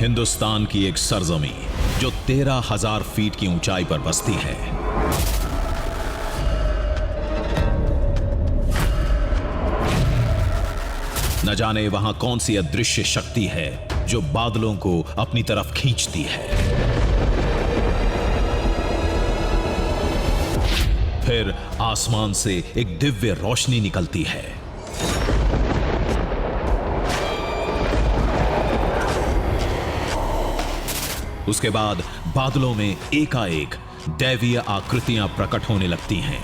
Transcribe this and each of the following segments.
हिंदुस्तान की एक सरजमी जो 13,000 फीट की ऊंचाई पर बसती है। न जाने वहां कौन सी अदृश्य शक्ति है जो बादलों को अपनी तरफ खींचती है। फिर आसमान से एक दिव्य रोशनी निकलती है। उसके बाद बादलों में एकाएक दैवीय आकृतियां प्रकट होने लगती हैं।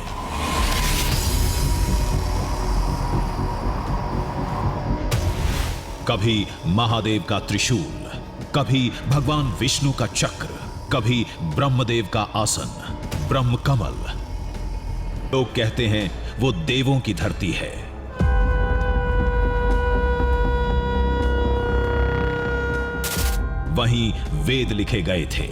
कभी महादेव का त्रिशूल, कभी भगवान विष्णु का चक्र, कभी ब्रह्मदेव का आसन, ब्रह्म कमल। लोग कहते हैं वो देवों की धरती है। वहीं वेद लिखे गए थे।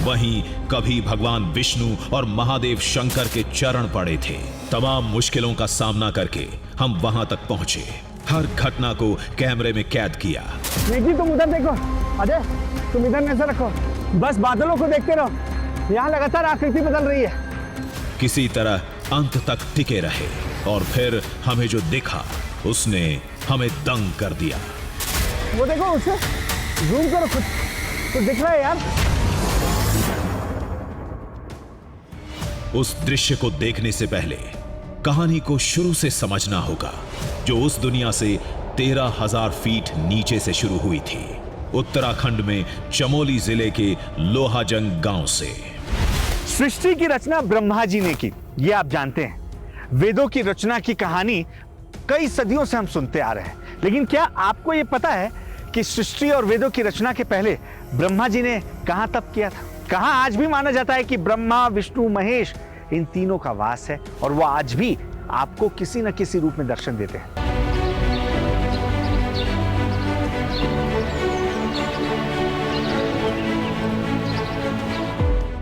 वहीं कभी भगवान विष्णु और महादेव शंकर के चरण पड़े थे। तमाम मुश्किलों का सामना करके हम वहां तक पहुंचे। हर घटना को कैमरे में कैद किया। निकी, तुम उधर देखो। अजय, तुम इधर नजर रखो। बस बादलों को देखते रहो। यहाँ लगातार आकृति बदल रही है। किसी तरह अंत तक टिके रहे और फिर हमें जो दिखा उसने हमें दंग कर दिया। वो देखो, उसे जूम करो, कुछ दिख रहा है यार। उस दृश्य को देखने से पहले कहानी को शुरू से समझना होगा, जो उस दुनिया से 13,000 फीट नीचे से शुरू हुई थी। उत्तराखंड में चमोली जिले के लोहाजंग गांव से। सृष्टि की रचना ब्रह्मा जी ने की, ये आप जानते हैं। वेदों की रचना की कहानी कई सदियों से हम सुनते आ रहे हैं, लेकिन क्या आपको यह पता है कि सृष्टि और वेदों की रचना के पहले ब्रह्मा जी ने कहां तप किया था? कहां आज भी माना जाता है कि ब्रह्मा, विष्णु, महेश इन तीनों का वास है और वो आज भी आपको किसी न किसी रूप में दर्शन देते हैं।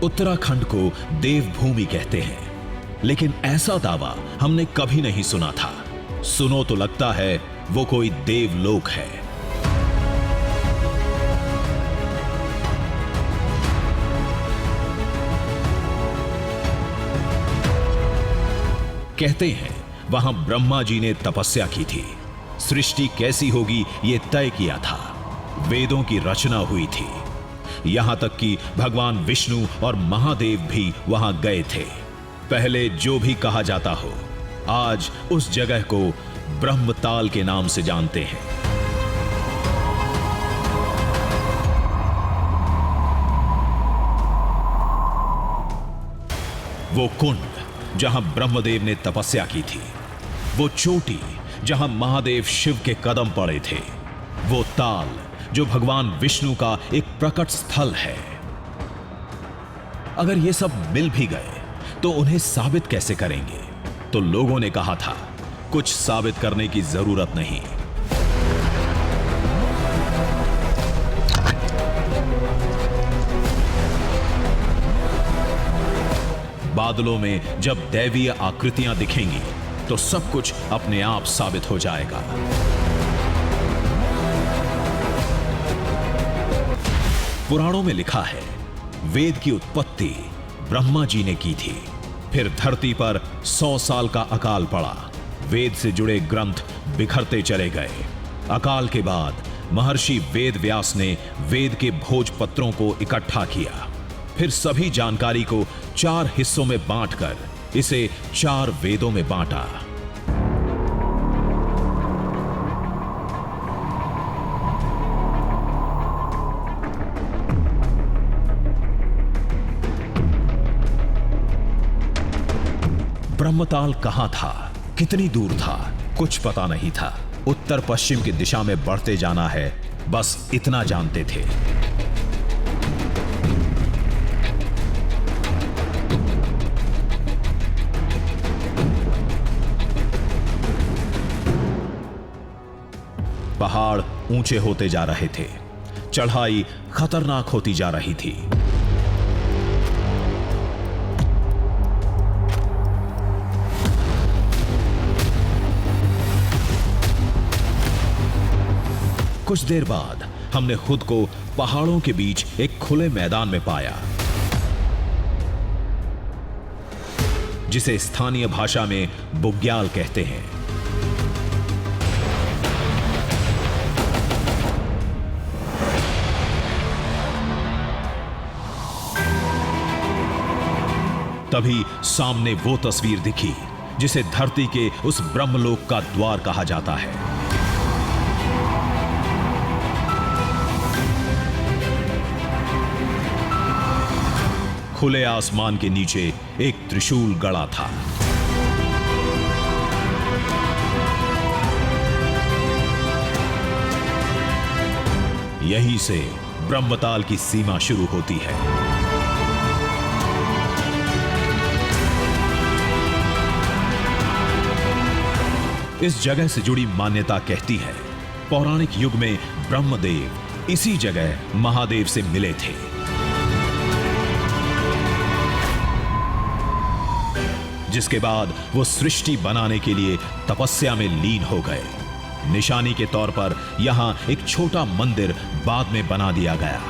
उत्तराखंड को देवभूमि कहते हैं, लेकिन ऐसा दावा हमने कभी नहीं सुना था। सुनो तो लगता है वो कोई देवलोक है। कहते हैं वहां ब्रह्मा जी ने तपस्या की थी। सृष्टि कैसी होगी ये तय किया था। वेदों की रचना हुई थी। यहां तक कि भगवान विष्णु और महादेव भी वहां गए थे। पहले जो भी कहा जाता हो, आज उस जगह को ब्रह्मताल के नाम से जानते हैं। वो कुंड जहां ब्रह्मदेव ने तपस्या की थी, वो चोटी जहां महादेव शिव के कदम पड़े थे, वो ताल जो भगवान विष्णु का एक प्रकट स्थल है। अगर ये सब मिल भी गए तो उन्हें साबित कैसे करेंगे? तो लोगों ने कहा था कुछ साबित करने की जरूरत नहीं। बादलों में जब दैवीय आकृतियां दिखेंगी तो सब कुछ अपने आप साबित हो जाएगा। पुराणों में लिखा है वेद की उत्पत्ति ब्रह्मा जी ने की थी। फिर धरती पर 100 साल का अकाल पड़ा। वेद से जुड़े ग्रंथ बिखरते चले गए। अकाल के बाद महर्षि वेद व्यास ने वेद के भोजपत्रों को इकट्ठा किया। फिर सभी जानकारी को 4 हिस्सों में बांटकर इसे 4 वेदों में बांटा। ब्रह्मताल कहां था, कितनी दूर था, कुछ पता नहीं था। उत्तर पश्चिम की दिशा में बढ़ते जाना है, बस इतना जानते थे। पहाड़ ऊंचे होते जा रहे थे। चढ़ाई खतरनाक होती जा रही थी। कुछ देर बाद हमने खुद को पहाड़ों के बीच एक खुले मैदान में पाया, जिसे स्थानीय भाषा में बुग्याल कहते हैं। तभी सामने वो तस्वीर दिखी जिसे धरती के उस ब्रह्मलोक का द्वार कहा जाता है। खुले आसमान के नीचे एक त्रिशूल गड़ा था। यहीं से ब्रह्मताल की सीमा शुरू होती है। इस जगह से जुड़ी मान्यता कहती है, पौराणिक युग में ब्रह्मदेव इसी जगह महादेव से मिले थे। जिसके बाद वो सृष्टि बनाने के लिए तपस्या में लीन हो गए। निशानी के तौर पर यहां एक छोटा मंदिर बाद में बना दिया गया।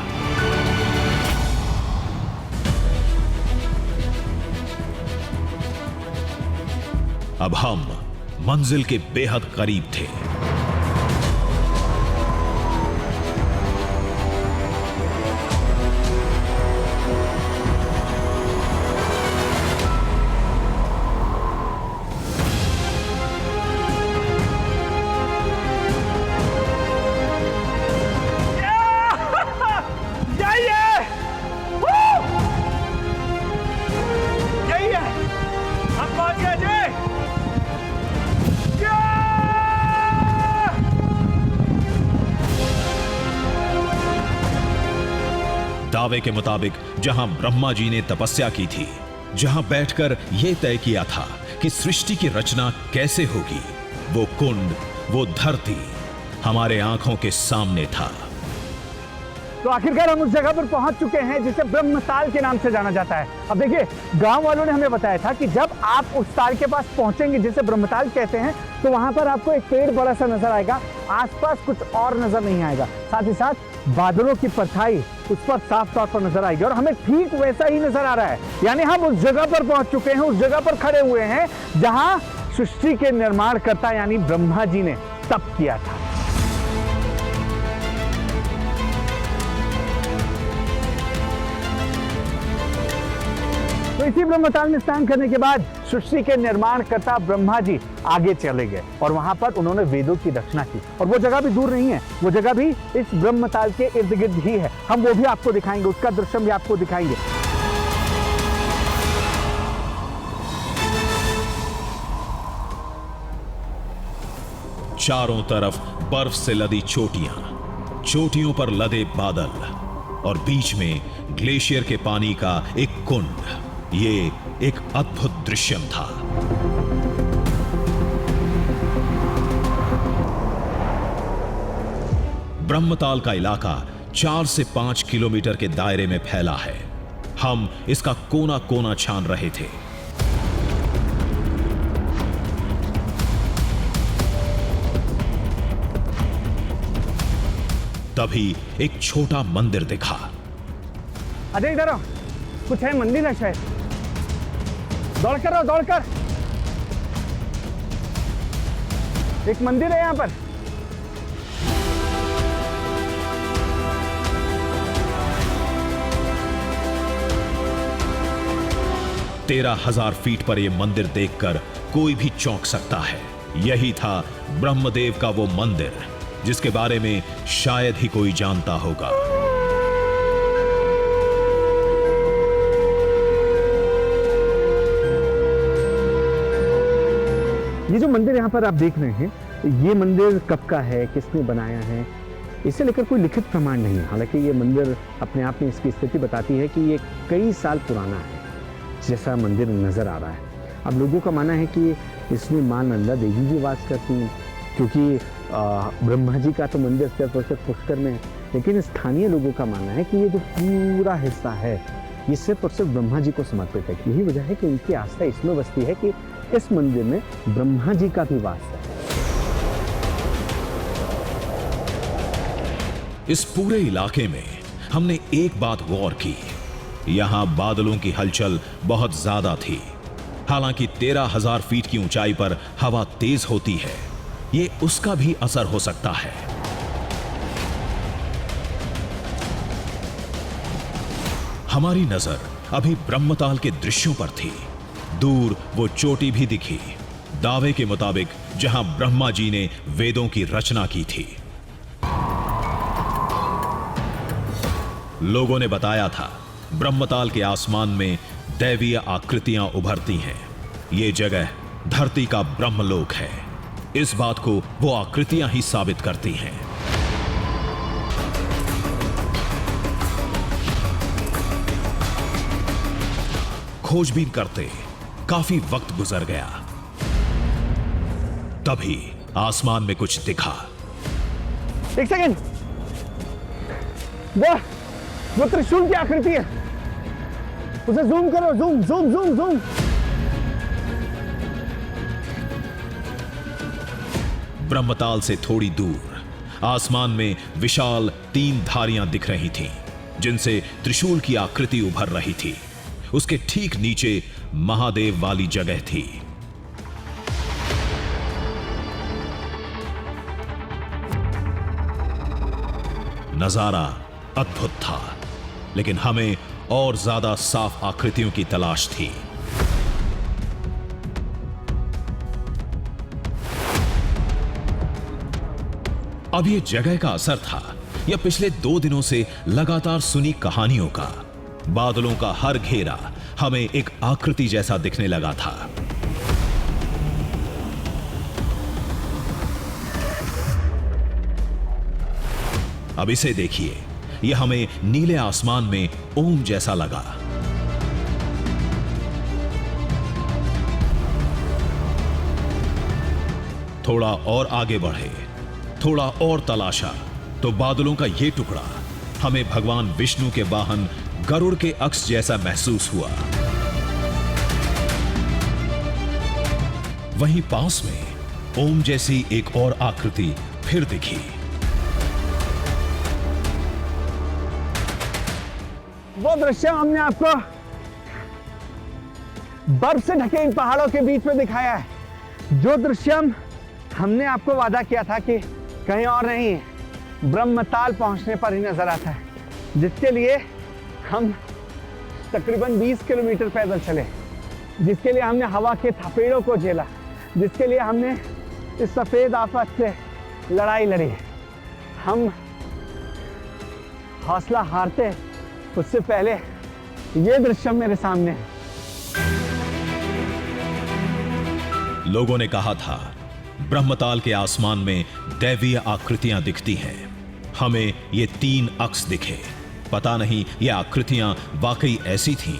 अब हम मंजिल के बेहद करीब थे। दावे के मुताबिक जहां ब्रह्मा जी ने तपस्या की थी, जहां बैठकर यह तय किया था कि सृष्टि की रचना कैसे होगी, वो कुंड, वो धरती हमारे आंखों के सामने था। तो आखिरकार हम उस जगह पर पहुंच चुके हैं जिसे ब्रह्मताल के नाम से जाना जाता है। अब देखिए, गांव वालों ने हमें बताया था कि जब आप उस ताल के पास पहुंचेंगे जिसे ब्रह्मताल कहते हैं, तो वहां पर आपको एक पेड़ बड़ा सा नजर आएगा, आसपास कुछ और नजर नहीं आएगा। साथ ही साथ बादलों की परछाई उस पर साफ तौर पर नजर आएगी, और हमें ठीक वैसा ही नजर आ रहा है। यानी हम उस जगह पर पहुंच चुके हैं, उस जगह पर खड़े हुए हैं जहां सृष्टि के निर्माणकर्ता यानी ब्रह्मा जी ने तप किया था। तो इसी ब्रह्मताल में स्नान करने के बाद सृष्टि के निर्माणकर्ता ब्रह्मा जी आगे चले गए और वहां पर उन्होंने वेदों की रचना की। और वो जगह भी दूर नहीं है, वो जगह भी इस ब्रह्मताल के इर्द गिर्द ही है। हम वो भी आपको दिखाएंगे, उसका दृश्य भी आपको दिखाएंगे। चारों तरफ बर्फ से लदी चोटियां, चोटियों पर लदे बादल और बीच में ग्लेशियर के पानी का एक कुंड। ये एक अद्भुत दृश्य था। ब्रह्मताल का इलाका 4 से 5 किलोमीटर के दायरे में फैला है। हम इसका कोना कोना छान रहे थे। तभी एक छोटा मंदिर दिखा। अजय इधर आओ, कुछ है, मंदिर है शायद। दौड़कर आओ, दौड़कर। एक मंदिर है यहां पर। तेरह 1000 फीट पर यह मंदिर देखकर कोई भी चौंक सकता है। यही था ब्रह्मदेव का वो मंदिर जिसके बारे में शायद ही कोई जानता होगा। ये जो मंदिर यहाँ पर आप देख रहे हैं, ये मंदिर कब का है, किसने बनाया है, इसे लेकर कोई लिखित प्रमाण नहीं है। हालांकि ये मंदिर अपने आप में इसकी स्थिति बताती है कि ये कई साल पुराना है, जैसा मंदिर नजर आ रहा है। अब लोगों का मानना है कि इसमें मां नंदा देवी भी वास करती हैं, क्योंकि ब्रह्मा जी का तो मंदिर सिर्फ और सिर्फ पुष्कर में है। लेकिन स्थानीय लोगों का मानना है कि ये जो पूरा हिस्सा है, ये सिर्फ और सिर्फ ब्रह्मा जी को समर्पित है। यही वजह है कि उनकी आस्था इसमें बसती है कि इस मंदिर में ब्रह्मा जी का भी वास है। इस पूरे इलाके में हमने एक बात गौर की, यहां बादलों की हलचल बहुत ज्यादा थी। हालांकि 13,000 फीट की ऊंचाई पर हवा तेज होती है, ये उसका भी असर हो सकता है। हमारी नजर अभी ब्रह्मताल के दृश्यों पर थी। दूर वो चोटी भी दिखी, दावे के मुताबिक जहां ब्रह्मा जी ने वेदों की रचना की थी। लोगों ने बताया था ब्रह्मताल के आसमान में दैवीय आकृतियां उभरती हैं। ये जगह धरती का ब्रह्मलोक है। इस बात को वो आकृतियां ही साबित करती हैं। खोजबीन करते काफी वक्त गुजर गया। तभी आसमान में कुछ दिखा। एक सेकंड, वो त्रिशूल की आकृति है, उसे जूम करो, zoom zoom zoom zoom. Brahmatal से थोड़ी दूर आसमान में विशाल 3 धारियां दिख रही थीं, जिनसे त्रिशूल की आकृति उभर रही थी। उसके ठीक नीचे महादेव वाली जगह थी। नजारा अद्भुत था, लेकिन हमें और ज्यादा साफ आकृतियों की तलाश थी। अब यह जगह का असर था या पिछले 2 दिनों से लगातार सुनी कहानियों का। बादलों का हर घेरा हमें एक आकृति जैसा दिखने लगा था। अब इसे देखिए, यह हमें नीले आसमान में ओम जैसा लगा। थोड़ा और आगे बढ़े, थोड़ा और तलाशा तो बादलों का यह टुकड़ा हमें भगवान विष्णु के वाहन गरुड़ के अक्ष जैसा महसूस हुआ। वहीं पास में ओम जैसी एक और आकृति फिर दिखी। वो दृश्य हमने आपको बर्फ से ढके इन पहाड़ों के बीच में दिखाया है। जो दृश्य हमने आपको वादा किया था कि कहीं और नहीं, ब्रह्मताल पहुंचने पर ही नजर आता है, जिसके लिए हम तकरीबन 20 किलोमीटर पैदल चले, जिसके लिए हमने हवा के थपेड़ों को झेला, जिसके लिए हमने इस सफेद आफत से लड़ाई लड़ी। हम हौसला हारते उससे पहले ये दृश्य मेरे सामने है। लोगों ने कहा था ब्रह्मताल के आसमान में दैवीय आकृतियां दिखती हैं। हमें ये 3 अक्ष दिखे। पता नहीं ये आकृतियां वाकई ऐसी थीं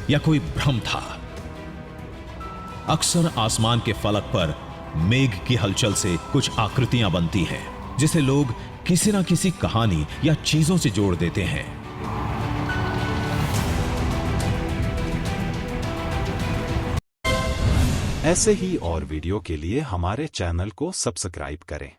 या कोई भ्रम था। अक्सर आसमान के फलक पर मेघ की हलचल से कुछ आकृतियां बनती हैं, जिसे लोग किसी ना किसी कहानी या चीजों से जोड़ देते हैं। ऐसे ही और वीडियो के लिए हमारे चैनल को सब्सक्राइब करें।